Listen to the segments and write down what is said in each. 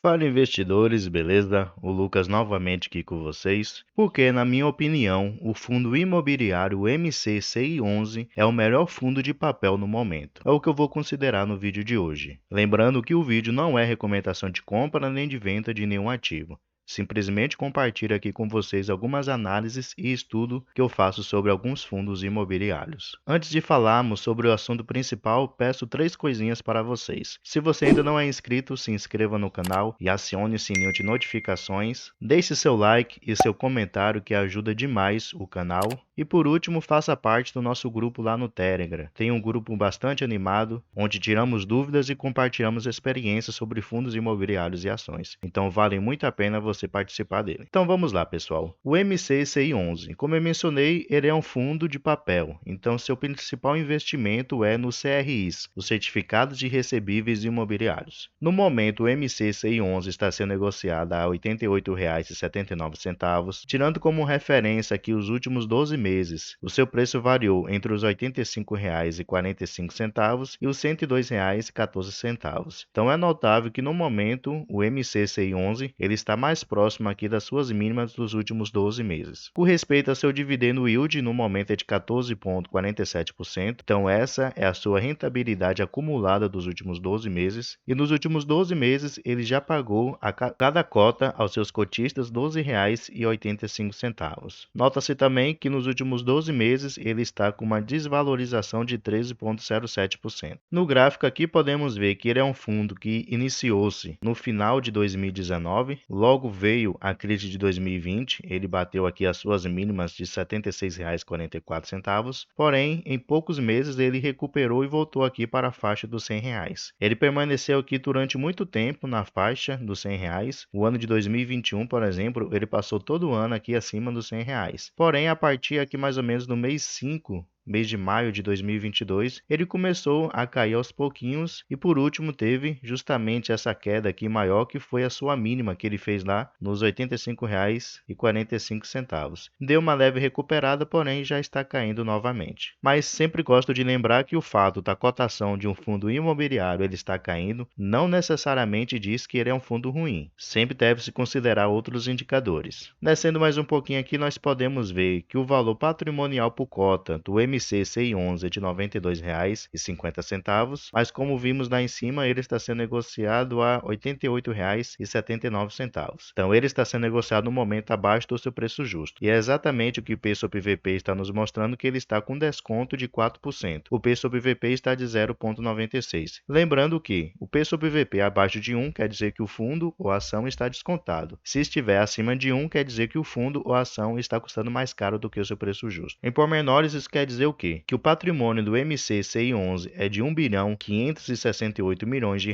Fala investidores, beleza? O Lucas novamente aqui com vocês, porque na minha opinião, o fundo imobiliário MCCI11 é o melhor fundo de papel no momento. É o que eu vou considerar no vídeo de hoje. Lembrando que o vídeo não é recomendação de compra nem de venda de nenhum ativo. Simplesmente compartilho aqui com vocês algumas análises e estudo que eu faço sobre alguns fundos imobiliários. Antes de falarmos sobre o assunto principal, peço 3 coisinhas para vocês. Se você ainda não é inscrito, se inscreva no canal e acione o sininho de notificações. Deixe seu like e seu comentário que ajuda demais o canal. E por último, faça parte do nosso grupo lá no Telegram. Tem um grupo bastante animado, onde tiramos dúvidas e compartilhamos experiências sobre fundos imobiliários e ações. Então vale muito a pena você participar dele. Então vamos lá, pessoal. O MCCI11, como eu mencionei, ele é um fundo de papel. Então seu principal investimento é no CRIs, os certificados de recebíveis imobiliários. No momento, o MCCI11 está sendo negociado a R$ 88,79, tirando como referência aqui os últimos 12 meses. O seu preço variou entre os R$ 85,45 e os R$ 102,14. Então é notável que no momento o MCCI11 ele está mais próximo aqui das suas mínimas dos últimos 12 meses. Com respeito ao seu dividendo yield, no momento é de 14,47%. Então essa é a sua rentabilidade acumulada dos últimos 12 meses. E nos últimos 12 meses ele já pagou a cada cota aos seus cotistas R$ 12,85. Nota-se também que nos últimos 12 meses ele está com uma desvalorização de 13,07%. No gráfico aqui podemos ver que ele é um fundo que iniciou-se no final de 2019, logo veio a crise de 2020, ele bateu aqui as suas mínimas de R$ 76,44, porém em poucos meses ele recuperou e voltou aqui para a faixa dos R$ 100. Ele permaneceu aqui durante muito tempo na faixa dos R$ 100. O ano de 2021, por exemplo, ele passou todo o ano aqui acima dos R$ 100. Porém, a partir aqui mais ou menos no mês 5, mês de maio de 2022, ele começou a cair aos pouquinhos e por último teve justamente essa queda aqui maior que foi a sua mínima que ele fez lá nos R$ 85,45. Deu uma leve recuperada, porém já está caindo novamente. Mas sempre gosto de lembrar que o fato da cotação de um fundo imobiliário ele está caindo não necessariamente diz que ele é um fundo ruim. Sempre deve-se considerar outros indicadores. Descendo mais um pouquinho aqui, nós podemos ver que o valor patrimonial por cota do MCCI11 é de R$ 92,50, mas como vimos lá em cima, ele está sendo negociado a R$ 88,79. Então ele está sendo negociado no momento abaixo do seu preço justo. E é exatamente o que o P sobre VP está nos mostrando, que ele está com desconto de 4%. O P sobre VP está de 0,96. Lembrando que o P sobre VP abaixo de 1 quer dizer que o fundo ou a ação está descontado. Se estiver acima de 1 quer dizer que o fundo ou a ação está custando mais caro do que o seu preço justo. Em pormenores, isso quer dizer o quê? Que o patrimônio do MCCI11 é de R$ 1.568 milhões,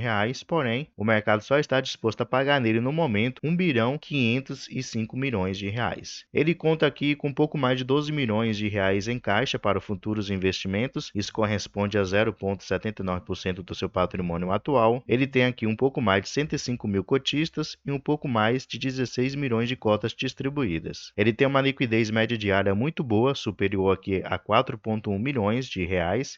porém, o mercado só está disposto a pagar nele no momento R$ 1.505 milhões. Ele conta aqui com um pouco mais de R$ 12 milhões em caixa para futuros investimentos, isso corresponde a 0,79% do seu patrimônio atual. Ele tem aqui um pouco mais de 105 mil cotistas e um pouco mais de 16 milhões de cotas distribuídas. Ele tem uma liquidez média diária muito boa, superior aqui a R$ 4,1 milhões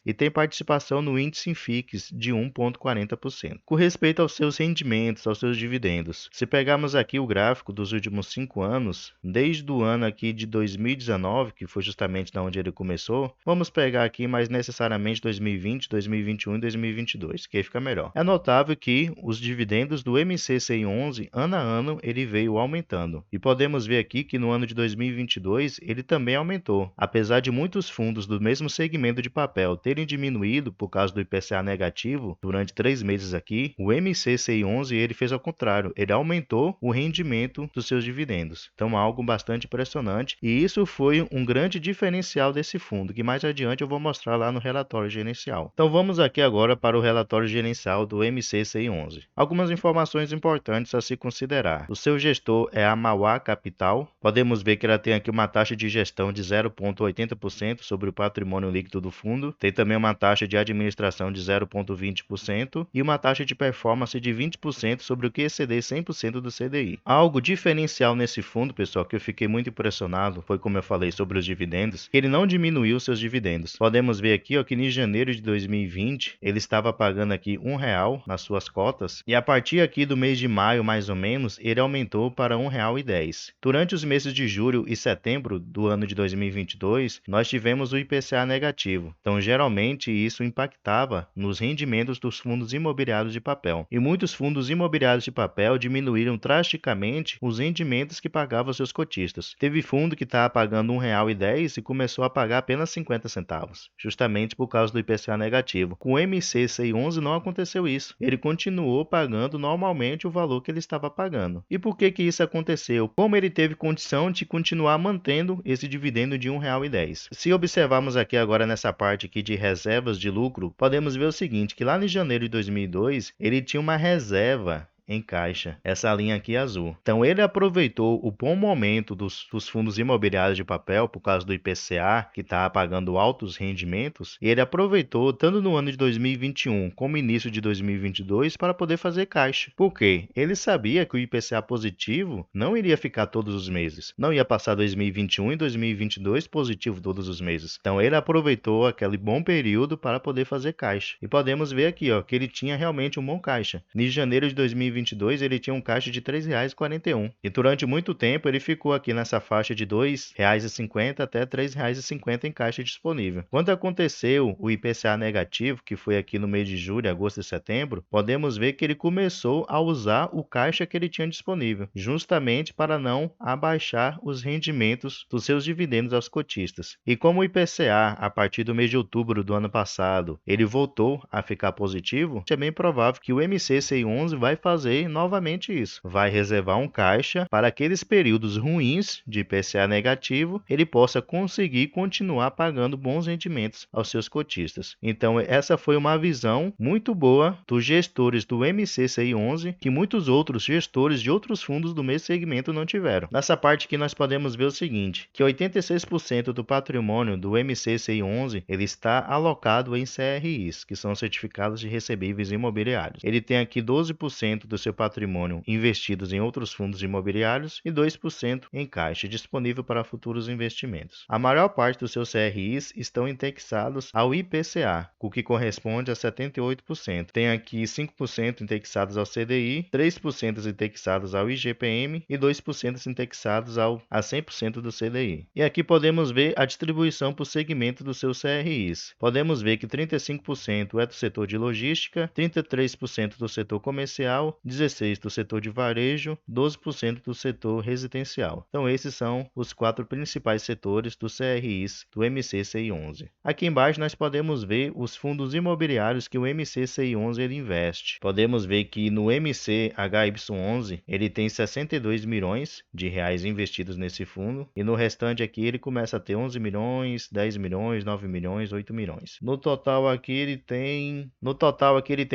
e tem participação no índice INFIX de 1,40%. Com respeito aos seus rendimentos, aos seus dividendos, se pegarmos aqui o gráfico dos últimos 5 anos, desde o ano aqui de 2019, que foi justamente da onde ele começou, vamos pegar aqui mais necessariamente 2020, 2021 e 2022, que aí fica melhor. É notável que os dividendos do MCCI11, ano a ano, ele veio aumentando. E podemos ver aqui que no ano de 2022, ele também aumentou. Apesar de muitos fundos do mesmo segmento de papel terem diminuído por causa do IPCA negativo durante 3 meses aqui, o MCCI11 ele fez ao contrário, ele aumentou o rendimento dos seus dividendos. Então algo bastante impressionante e isso foi um grande diferencial desse fundo, que mais adiante eu vou mostrar lá no relatório gerencial. Então vamos aqui agora para o relatório gerencial do MCCI11. Algumas informações importantes a se considerar. O seu gestor é a Mauá Capital. Podemos ver que ela tem aqui uma taxa de gestão de 0,80% sobre o patrimônio líquido do fundo. Tem também uma taxa de administração de 0,20% e uma taxa de performance de 20% sobre o que exceder 100% do CDI. Algo diferencial nesse fundo, pessoal, que eu fiquei muito impressionado, foi como eu falei sobre os dividendos, que ele não diminuiu seus dividendos. Podemos ver aqui, ó, que em janeiro de 2020 ele estava pagando aqui R$ 1 nas suas cotas e a partir aqui do mês de maio, mais ou menos, ele aumentou para R$ 1,10. Durante os meses de julho e setembro do ano de 2022, nós tivemos o IPCA negativo. Então, geralmente isso impactava nos rendimentos dos fundos imobiliários de papel. E muitos fundos imobiliários de papel diminuíram drasticamente os rendimentos que pagavam seus cotistas. Teve fundo que estava pagando R$ 1,10 e começou a pagar apenas 50 centavos, justamente por causa do IPCA negativo. Com o MCCI11 não aconteceu isso. Ele continuou pagando normalmente o valor que ele estava pagando. E por que isso aconteceu? Como ele teve condição de continuar mantendo esse dividendo de R$ 1,10. Se observarmos aqui agora nessa parte aqui de reservas de lucro, podemos ver o seguinte, que lá em janeiro de 2002, ele tinha uma reserva em caixa, essa linha aqui azul. Então ele aproveitou o bom momento dos fundos imobiliários de papel por causa do IPCA, que está pagando altos rendimentos, e ele aproveitou tanto no ano de 2021 como início de 2022 para poder fazer caixa. Por quê? Ele sabia que o IPCA positivo não iria ficar todos os meses, não ia passar 2021 e 2022 positivo todos os meses. Então ele aproveitou aquele bom período para poder fazer caixa. E podemos ver aqui, ó, que ele tinha realmente um bom caixa. Em janeiro de 2022 ele tinha um caixa de R$ 3,41 e durante muito tempo ele ficou aqui nessa faixa de R$ 2,50 até R$ 3,50 em caixa disponível. Quando aconteceu o IPCA negativo, que foi aqui no mês de julho, agosto e setembro, podemos ver que ele começou a usar o caixa que ele tinha disponível, justamente para não abaixar os rendimentos dos seus dividendos aos cotistas. E como o IPCA, a partir do mês de outubro do ano passado, ele voltou a ficar positivo, é bem provável que o MCCI11 vai fazer novamente isso. Vai reservar um caixa para aqueles períodos ruins de IPCA negativo, ele possa conseguir continuar pagando bons rendimentos aos seus cotistas. Então, essa foi uma visão muito boa dos gestores do MCCI11, que muitos outros gestores de outros fundos do mesmo segmento não tiveram. Nessa parte aqui nós podemos ver o seguinte, que 86% do patrimônio do MCCI11 ele está alocado em CRIs, que são certificados de recebíveis imobiliários. Ele tem aqui 12% do seu patrimônio investidos em outros fundos imobiliários e 2% em caixa, disponível para futuros investimentos. A maior parte dos seus CRIs estão indexados ao IPCA, o que corresponde a 78%. Tem aqui 5% indexados ao CDI, 3% indexados ao IGPM e 2% indexados a 100% do CDI. E aqui podemos ver a distribuição por segmento dos seus CRIs. Podemos ver que 35% é do setor de logística, 33% do setor comercial, 16% do setor de varejo, 12% do setor residencial. Então esses são os 4 principais setores dos CRIs do MCCI11. Aqui embaixo nós podemos ver os fundos imobiliários que o MCCI11 ele investe. Podemos ver que no MCHY11 ele tem 62 milhões de reais investidos nesse fundo e no restante aqui ele começa a ter 11 milhões, 10 milhões, 9 milhões, 8 milhões. No total aqui ele tem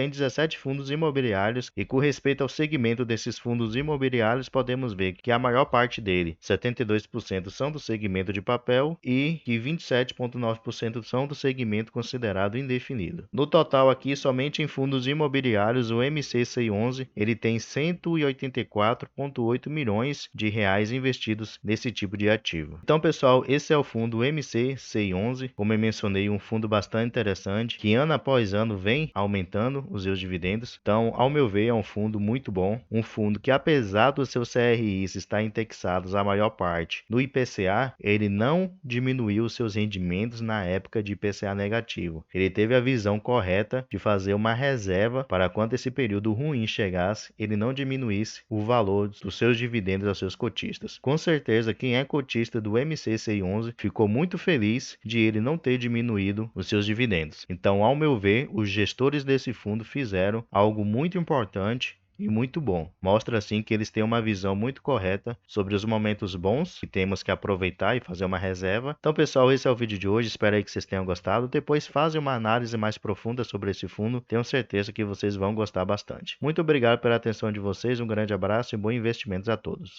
17 fundos imobiliários e com respeito ao segmento desses fundos imobiliários, podemos ver que a maior parte dele, 72%, são do segmento de papel e que 27,9% são do segmento considerado indefinido. No total aqui, somente em fundos imobiliários, o MCCI11 ele tem 184,8 milhões de reais investidos nesse tipo de ativo. Então, pessoal, esse é o fundo MCCI11, como eu mencionei, um fundo bastante interessante, que ano após ano vem aumentando os seus dividendos. Então, ao meu ver, é um fundo muito bom, um fundo que apesar dos seus CRIs estar indexados a maior parte no IPCA, ele não diminuiu os seus rendimentos na época de IPCA negativo. Ele teve a visão correta de fazer uma reserva para quando esse período ruim chegasse, ele não diminuísse o valor dos seus dividendos aos seus cotistas. Com certeza, quem é cotista do MCCI11 ficou muito feliz de ele não ter diminuído os seus dividendos. Então, ao meu ver, os gestores desse fundo fizeram algo muito importante e muito bom. Mostra assim que eles têm uma visão muito correta sobre os momentos bons que temos que aproveitar e fazer uma reserva. Então, pessoal, esse é o vídeo de hoje. Espero aí que vocês tenham gostado. Depois fazem uma análise mais profunda sobre esse fundo. Tenho certeza que vocês vão gostar bastante. Muito obrigado pela atenção de vocês. Um grande abraço e bons investimentos a todos.